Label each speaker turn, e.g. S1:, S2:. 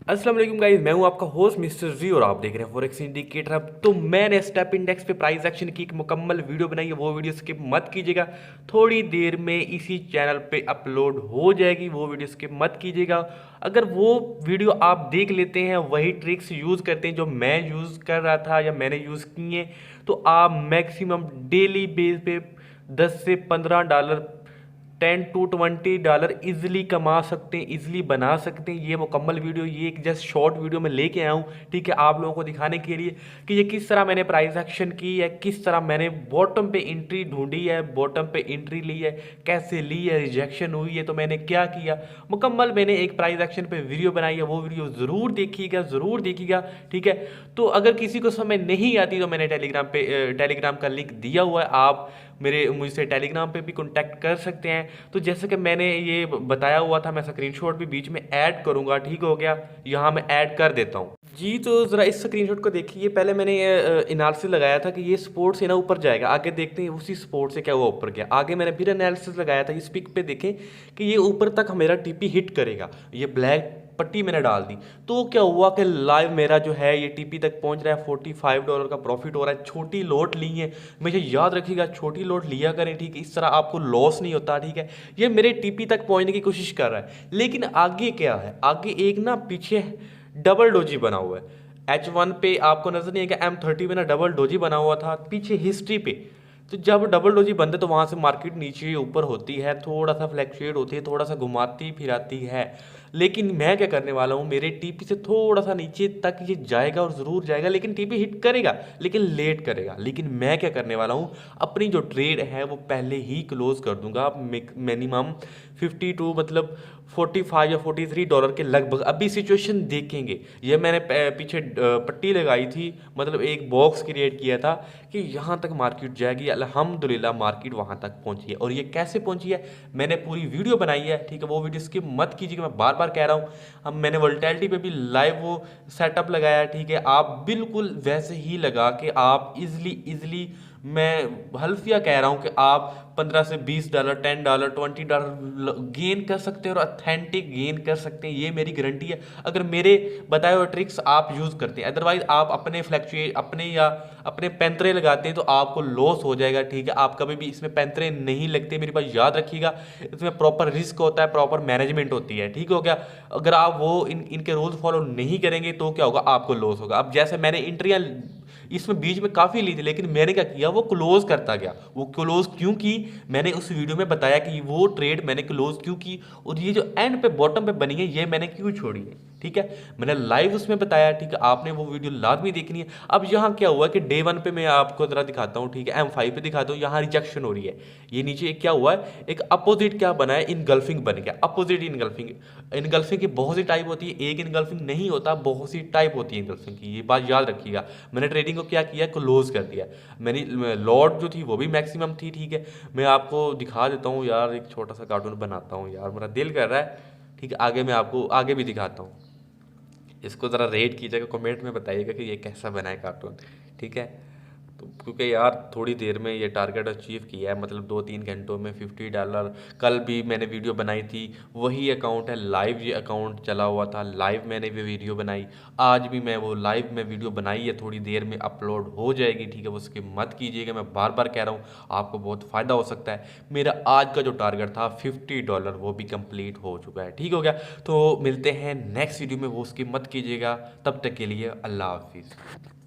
S1: अस्सलाम वालेकुम गाइस, मैं हूं आपका होस्ट मिस्टर जी और आप देख रहे हैं फॉरेक्स इंडिकेटर। अब तो मैंने स्टेप इंडेक्स पे प्राइस एक्शन की एक मुकम्मल वीडियो बनाई है, वो वीडियो स्किप मत कीजिएगा। थोड़ी देर में इसी चैनल पे अपलोड हो जाएगी, वो वीडियो स्किप मत कीजिएगा। अगर वो वीडियो आप देख लेते हैं, वही ट्रिक्स यूज़ करते हैं जो मैं यूज़ कर रहा था या मैंने यूज़ किए, तो आप मैक्सिमम डेली बेस पे 10 से $15, $10 to $20 इजीली कमा सकते हैं, इजीली बना सकते हैं। ये मुकम्मल वीडियो, ये एक जस्ट शॉर्ट वीडियो में लेके आया हूँ, ठीक है, आप लोगों को दिखाने के लिए कि ये किस तरह मैंने प्राइस एक्शन की है, किस तरह मैंने बॉटम पे एंट्री ढूंढी है, बॉटम पे एंट्री ली है, कैसे ली है, रिजेक्शन हुई है तो मैंने क्या किया। मुकम्मल मैंने एक प्राइस एक्शन पे वीडियो बनाई है, वो वीडियो ज़रूर देखिएगा, ज़रूर देखिएगा, ठीक है। तो अगर किसी को समझ नहीं आती तो मैंने टेलीग्राम का लिंक दिया हुआ है, आप मुझसे टेलीग्राम पे भी कांटेक्ट कर सकते हैं। तो जैसे कि मैंने ये बताया हुआ था, मैं स्क्रीनशॉट भी बीच में ऐड करूंगा, ठीक हो गया, यहाँ मैं ऐड कर देता हूँ जी। तो ज़रा इस स्क्रीनशॉट को देखिए, पहले मैंने ये एनालिसिस लगाया था कि ये सपोर्ट से ना ऊपर जाएगा, आगे देखते हैं उसी सपोर्ट से क्या हुआ ऊपर गया। आगे मैंने फिर एनालिसिस लगाया था, इस पिक पे देखें कि ये ऊपर तक मेरा टीपी हिट करेगा, ये ब्लैक पट्टी मैंने डाल दी। तो क्या हुआ कि लाइव मेरा जो है ये टीपी तक पहुंच रहा है, $45 का प्रॉफिट हो रहा है। छोटी लोट ली है, मुझे याद रखिएगा, छोटी लोट लिया करें, ठीक है, इस तरह आपको लॉस नहीं होता, ठीक है। ये मेरे टीपी तक पहुंचने की कोशिश कर रहा है, लेकिन आगे क्या है, आगे एक ना पीछे डबल डोजी बना हुआ है। H1 पे आपको नजर नहीं आएगा, M30 पे ना डबल डोजी बना हुआ था पीछे हिस्ट्री पे। तो जब डबल डोजी बनते तो वहां से मार्केट नीचे ऊपर होती है, थोड़ा सा फ्लैक्चुएट होती है, थोड़ा सा घुमाती फिराती है। लेकिन मैं क्या करने वाला हूँ, मेरे टीपी से थोड़ा सा नीचे तक ये जाएगा और ज़रूर जाएगा, लेकिन टीपी हिट करेगा, लेकिन लेट करेगा। लेकिन मैं क्या करने वाला हूँ, अपनी जो ट्रेड है वो पहले ही क्लोज कर दूंगा, मिनिमम 52 मतलब 45 या $43 के लगभग। अभी सिचुएशन देखेंगे, ये मैंने पीछे पट्टी लगाई थी, मतलब एक बॉक्स क्रिएट किया था कि यहाँ तक मार्केट जाएगी। अल्हम्दुलिल्लाह मार्केट वहाँ तक पहुँची है, और ये कैसे पहुँची है मैंने पूरी वीडियो बनाई है, ठीक है, वो वीडियो स्किप मत कीजिएगा, मैं बार बार कह रहा हूँ। अब मैंने वोल्टैलिटी पे भी लाइव वो सेटअप लगाया, ठीक है, आप बिल्कुल वैसे ही लगा के आप इजली मैं हल्फिया कह रहा हूँ कि आप $15 से $20, $10, $20 गेन कर सकते हैं, और अथेंटिक गेन कर सकते हैं, ये मेरी गारंटी है अगर मेरे बताए हुए ट्रिक्स आप यूज़ करते हैं। अदरवाइज आप अपने फ्लैक्चुएट अपने पैंतरे लगाते हैं तो आपको लॉस हो जाएगा, ठीक है। आप कभी भी इसमें पैंतरे नहीं लगते, मेरी बात याद रखिएगा। इसमें प्रॉपर रिस्क होता है, प्रॉपर मैनेजमेंट होती है, ठीक हो गया। अगर आप वो इनके रूल्स फॉलो नहीं करेंगे तो क्या होगा, आपको लॉस होगा। अब जैसे मैंने इंट्रियां इसमें बीच में काफ़ी ली थी, लेकिन मैंने क्या किया, वो क्लोज करता गया। वो क्लोज क्यों की, मैंने उस वीडियो में बताया कि वो ट्रेड मैंने क्लोज क्यों की, और ये जो एंड पे बॉटम पे बनी है ये मैंने क्यों छोड़ी है, ठीक है। मैंने लाइव उसमें बताया, ठीक है, आपने वो वीडियो लाजमी देखनी है। अब यहाँ क्या हुआ कि डे 1 पे मैं आपको जरा दिखाता हूँ, ठीक है, M5 पे दिखाता हूँ, यहाँ रिजेक्शन हो रही है। ये नीचे क्या हुआ है, एक अपोजिट क्या बना है, इनगल्फिंग बन गया, अपोजिट इनगल्फिंग। इनगल्फिंग की बहुत सी टाइप होती है, एक इनगल्फिंग नहीं होता, बहुत सी टाइप होती है इनगल्फिंग की, ये बात याद रखिएगा। मैंने ट्रेडिंग को क्या किया, क्लोज कर दिया। मैंने लॉट जो थी वो भी मैक्सिमम थी, ठीक है। मैं आपको दिखा देता हूँ यार, एक छोटा सा कार्टून बनाता हूँ यार, मेरा दिल कर रहा है, ठीक है। आगे मैं आपको आगे भी दिखाता हूँ, इसको ज़रा रेट कीजिएगा, कमेंट में बताइएगा कि ये कैसा बना है कार्टून, ठीक है। तो क्योंकि यार थोड़ी देर में ये टारगेट अचीव किया है, मतलब 2-3 घंटों में $50। कल भी मैंने वीडियो बनाई थी, वही अकाउंट है, लाइव ये अकाउंट चला हुआ था, लाइव मैंने भी वीडियो बनाई। आज भी मैं वो लाइव में वीडियो बनाई है, थोड़ी देर में अपलोड हो जाएगी, ठीक है, वो उसकी मत कीजिएगा, मैं बार बार कह रहा हूँ, आपको बहुत फ़ायदा हो सकता है। मेरा आज का जो टारगेट था $50 वो भी कंप्लीट हो चुका है, ठीक हो गया। तो मिलते हैं नेक्स्ट वीडियो में, वो उसकी मत कीजिएगा, तब तक के लिए अल्लाह हाफिज़।